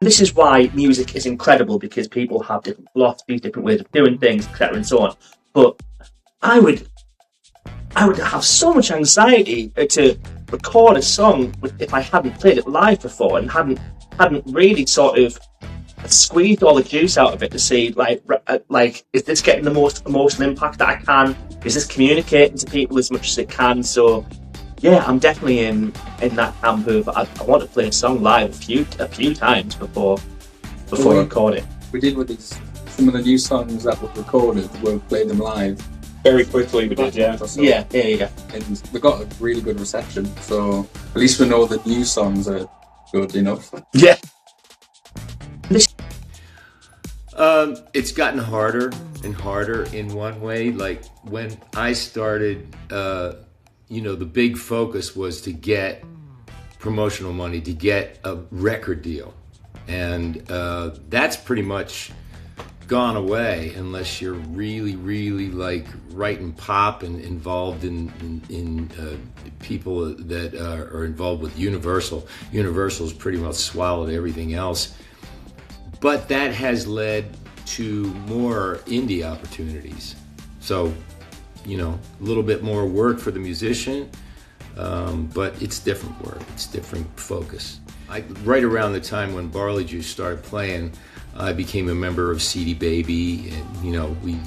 This is why music is incredible, because people have different philosophies, different ways of doing things, etc., and so on. But I would I would have so much anxiety to record a song if I hadn't played it live before and hadn't really sort of squeezed all the juice out of it to see like is this getting the most emotional impact that I can? Is this communicating to people as much as it can? So yeah, I'm definitely in that camp of I want to play a song live a few times before I record it. We did with these some of the new songs that were recorded. We'll play them live Very quickly we did, yeah. so, Yeah. and we got a really good reception. So at least we know the new songs are good enough. Yeah. It's gotten harder and harder in one way. Like when I started, the big focus was to get promotional money, to get a record deal. And that's pretty much gone away unless you're really, really like writing pop and involved in people that are involved with Universal. Universal's pretty much swallowed everything else. But that has led to more indie opportunities. So, a little bit more work for the musician, but it's different work, it's different focus. Right around the time when Barley Juice started playing, I became a member of CD Baby, and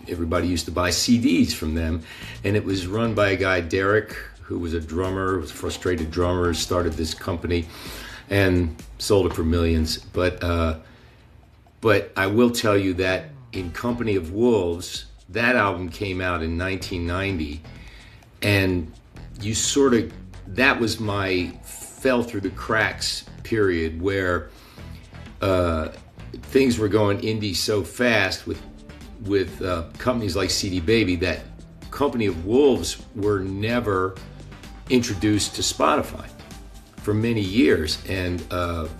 everybody used to buy CDs from them, and it was run by a guy, Derek, who was a drummer, was a frustrated drummer, started this company and sold it for millions. But I will tell you that in Company of Wolves, that album came out in 1990, and that was my fell through the cracks period where things were going indie so fast with companies like CD Baby that Company of Wolves were never introduced to Spotify for many years. And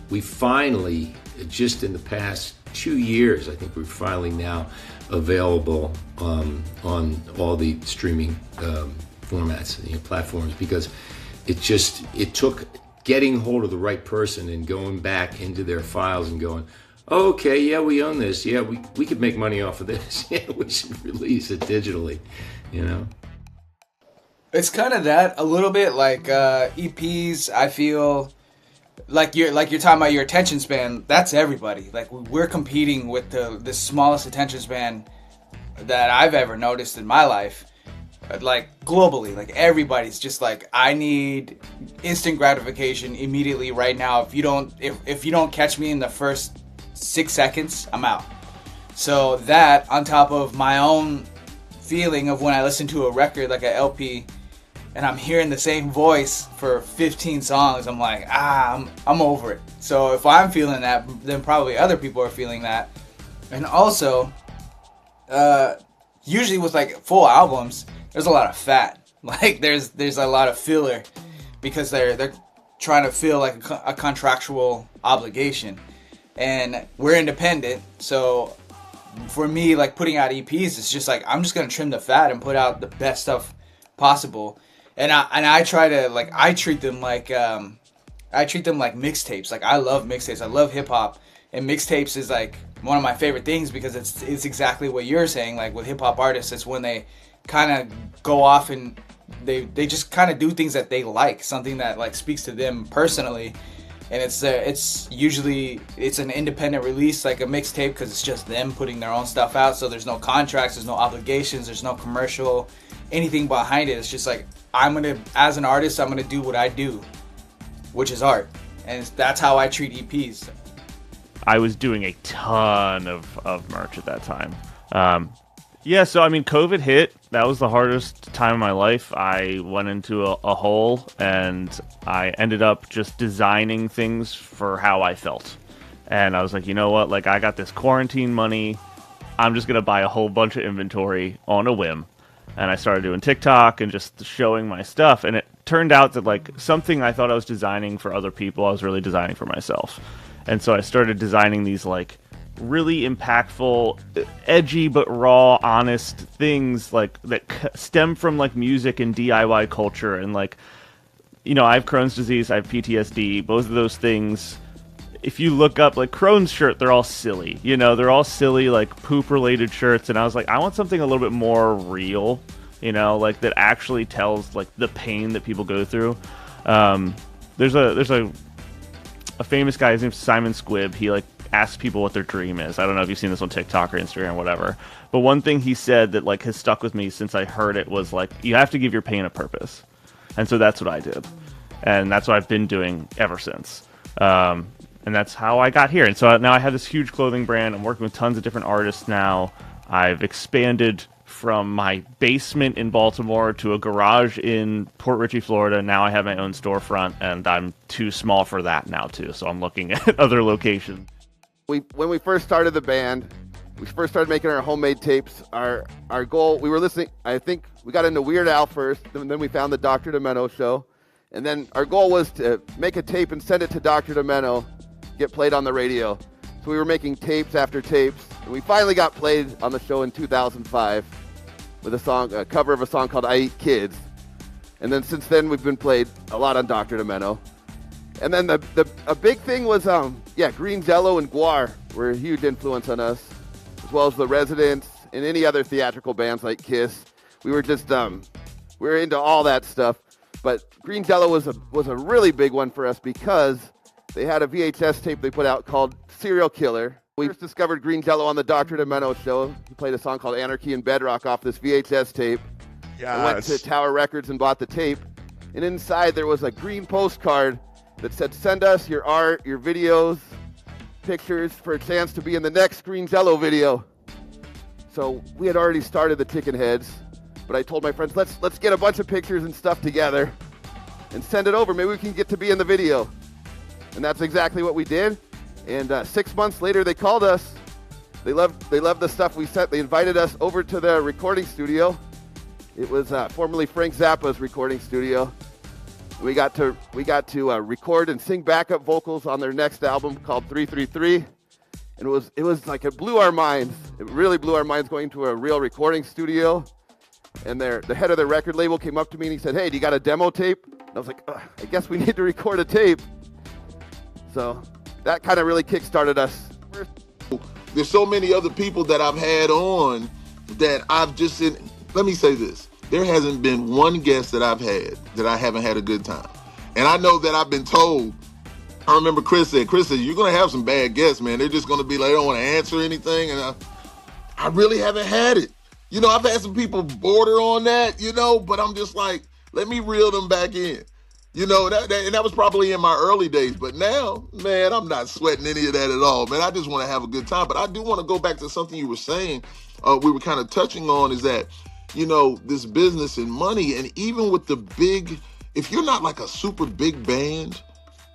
we finally, just in the past 2 years, I think we're finally now available on all the streaming formats, platforms, because it took getting hold of the right person and going back into their files and going, oh, okay, yeah, we own this. Yeah, we could make money off of this. Yeah, we should release it digitally, It's kind of that a little bit like EPs. I feel like you're talking about your attention span. That's everybody. Like we're competing with the smallest attention span that I've ever noticed in my life. Like globally, like everybody's just like, I need instant gratification immediately right now. If you don't catch me in the first 6 seconds, I'm out. So that on top of my own feeling of when I listen to a record like a LP and I'm hearing the same voice for 15 songs, I'm like, I'm over it. So if I'm feeling that, then probably other people are feeling that. And also, usually with like full albums, there's a lot of fat. Like there's a lot of filler because they're trying to feel like a contractual obligation. And we're independent, so for me, like putting out EPs, it's just like I'm just gonna trim the fat and put out the best stuff possible. And I try to I treat them like mixtapes. Like I love mixtapes. I love hip hop, and mixtapes is like one of my favorite things because it's exactly what you're saying. Like with hip hop artists, it's when they kind of go off and they just kind of do things that they like, something that like speaks to them personally. And it's usually an independent release, like a mixtape, because it's just them putting their own stuff out. So there's no contracts, there's no obligations, there's no commercial, anything behind it. It's just like as an artist, I'm gonna do what I do, which is art, and that's how I treat EPs. I was doing a ton of merch at that time. So I mean, COVID hit. That was the hardest time of my life. I went into a hole, and I ended up just designing things for how I felt. And I was like, you know what? Like, I got this quarantine money. I'm just going to buy a whole bunch of inventory on a whim. And I started doing TikTok and just showing my stuff. And it turned out that, like, something I thought I was designing for other people, I was really designing for myself. And so I started designing these, like, really impactful, edgy but raw, honest things like that stem from like music and DIY culture. And like, I have Crohn's disease, I have PTSD. Both of those things if you look up like Crone's shirt, they're all silly. You know, they're all silly like poop related shirts, and I was like, I want something a little bit more real. You know, like that actually tells like the pain that people go through. There's a famous guy. His name's Simon Squibb. He like asks people what their dream is. I don't know if you've seen this on TikTok or Instagram or whatever. But one thing he said that like has stuck with me since I heard it was like, you have to give your pain a purpose. And so that's what I did. And that's what I've been doing ever since. And that's how I got here. And so now I have this huge clothing brand. I'm working with tons of different artists now. I've expanded from my basement in Baltimore to a garage in Port Richey, Florida. Now I have my own storefront, and I'm too small for that now too. So I'm looking at other locations. When we first started the band, we first started making our homemade tapes. Our goal, we were listening, I think we got into Weird Al first, and then we found the Dr. Demento show. And then our goal was to make a tape and send it to Dr. Demento, get played on the radio. So we were making tapes after tapes, and we finally got played on the show in 2005 with a cover of a song called I Eat Kids. And then since then, we've been played a lot on Dr. Demento. And then a big thing was, Green Jello and Guar were a huge influence on us, as well as The Residents and any other theatrical bands like Kiss. We were just, we were into all that stuff. But Green Jello was a really big one for us because they had a VHS tape they put out called Serial Killer. We first discovered Green Jello on the Dr. Demento show. He played a song called Anarchy in Bedrock off this VHS tape. Yes. I went to Tower Records and bought the tape. And inside there was a green postcard that said, send us your art, your videos, pictures for a chance to be in the next Green Jello video. So we had already started the Tickin' Heads, but I told my friends, let's get a bunch of pictures and stuff together and send it over. Maybe we can get to be in the video. And that's exactly what we did. And 6 months later, they called us. They loved the stuff we sent. They invited us over to their recording studio. It was formerly Frank Zappa's recording studio. We got to record and sing backup vocals on their next album called 333, and it was like it blew our minds. It really blew our minds going to a real recording studio. And the head of the record label came up to me and he said, "Hey, do you got a demo tape?" And I was like, "I guess we need to record a tape." So that kind of really kick-started us. There's so many other people that I've had on that I've just said. Let me say this. There hasn't been one guest that I've had that I haven't had a good time. And I know that I've been told, I remember Chris said, you're going to have some bad guests, man. They're just going to be like, they don't want to answer anything. And I really haven't had it. You know, I've had some people border on that, you know, but I'm just like, let me reel them back in. You know, and that was probably in my early days. But now, man, I'm not sweating any of that at all, man. I just want to have a good time. But I do want to go back to something you were saying, we were kind of touching on, is that, you know, this business and money, and even with the big, if you're not like a super big band,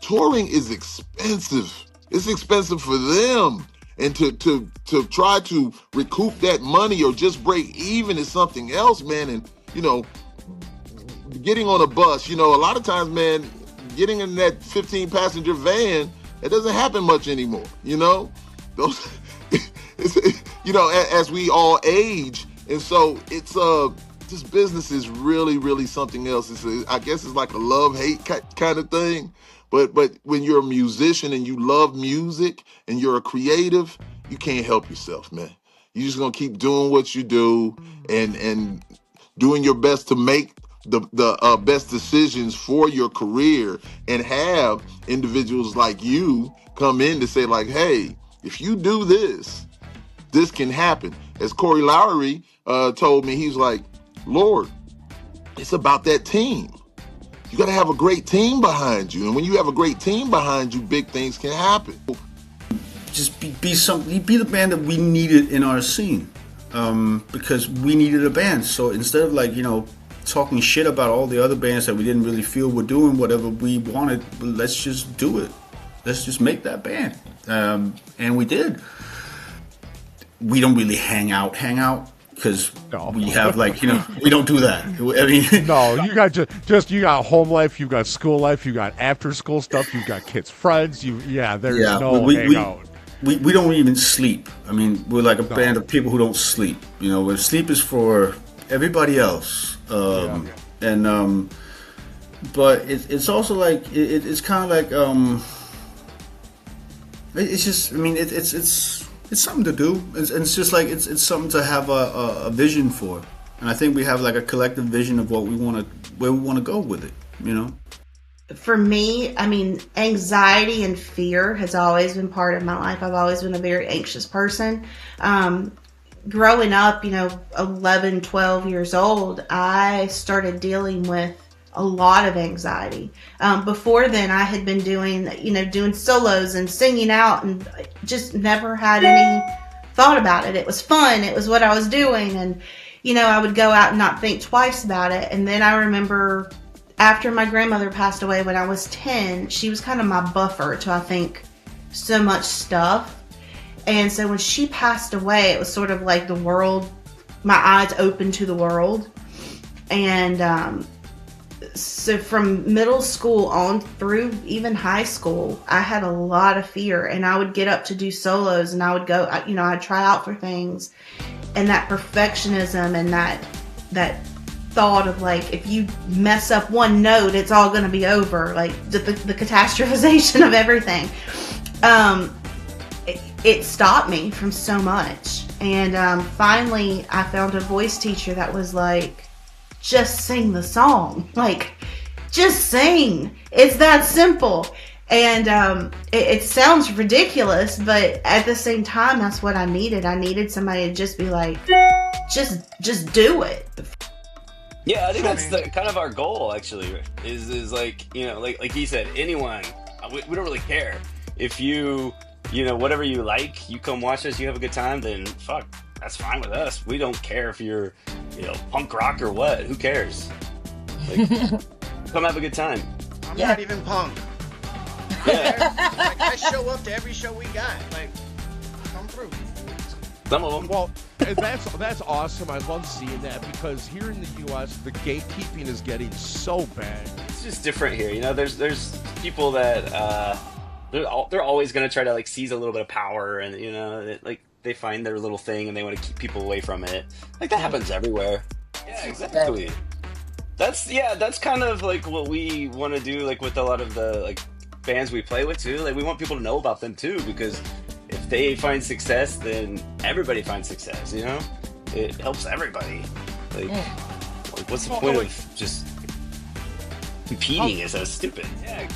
touring is expensive. It's expensive for them. And to try to recoup that money or just break even is something else, man. And, you know, getting on a bus, you know, a lot of times, man, getting in that 15-passenger van, it doesn't happen much anymore, you know? Those, you know, as we all age. And so it's this business is really, really something else. I guess it's like a love-hate kind of thing. But when you're a musician and you love music and you're a creative, you can't help yourself, man. You're just gonna keep doing what you do and doing your best to make the best decisions for your career, and have individuals like you come in to say like, hey, if you do this, this can happen. As Corey Lowry told me, he's like, Lord, it's about that team. You got to have a great team behind you. And when you have a great team behind you, big things can happen. Just be the band that we needed in our scene, because we needed a band. So instead of like, you know, talking shit about all the other bands that we didn't really feel were doing whatever we wanted, let's just do it. Let's just make that band. And we did. We don't really hang out because we have like, you know, we don't do that. I mean, no, you got you got home life, you got school life, you got after school stuff, you got kids' friends. There's no hangout. We don't even sleep. I mean, we're like a band of people who don't sleep. You know, where sleep is for everybody else. And but it's also like it's kind of like It's just, I mean, it's something to do. It's just like it's something to have a vision for, and I think we have like a collective vision of what where we want to go with it. You know. For me, I mean, anxiety and fear has always been part of my life. I've always been a very anxious person. Growing up, 11, 12 years old, I started dealing with a lot of anxiety. Before then, I had been doing solos and singing out and just never had any thought about it. It was fun. It was what I was doing. And, I would go out and not think twice about it. And then I remember after my grandmother passed away when I was 10, she was kind of my buffer to, I think, so much stuff. And so when she passed away, it was sort of like the world, my eyes opened to the world. And so from middle school on through even high school, I had a lot of fear. And I would get up to do solos and I would go, I'd try out for things. And that perfectionism and that thought of like, if you mess up one note, it's all going to be over. Like the catastrophization of everything. It stopped me from so much. And finally, I found a voice teacher that was like, just sing the song. Like, just sing. It's that simple. And it sounds ridiculous, but at the same time, that's what I needed. I needed somebody to just be like, just do it. Yeah, I think that's kind of our goal, actually, is like, like he said, anyone, we don't really care. If you, whatever you like, you come watch us, you have a good time, then fuck, that's fine with us. We don't care if you're, punk rock or what. Who cares? Like, come have a good time. I'm not even punk. Yeah. Like, I show up to every show we got. Like, come through. Some of them. Well, and that's awesome. I love seeing that because here in the U.S., the gatekeeping is getting so bad. It's just different here. There's people that they're always going to try to like seize a little bit of power, and like they find their little thing and they want to keep people away from it. Like that happens everywhere. Yeah, exactly. That's kind of like what we want to do, like with a lot of the like bands we play with too. Like we want people to know about them too, because if they find success, then everybody finds success. It helps everybody. Like what's the point of just competing? Is so stupid. Yeah.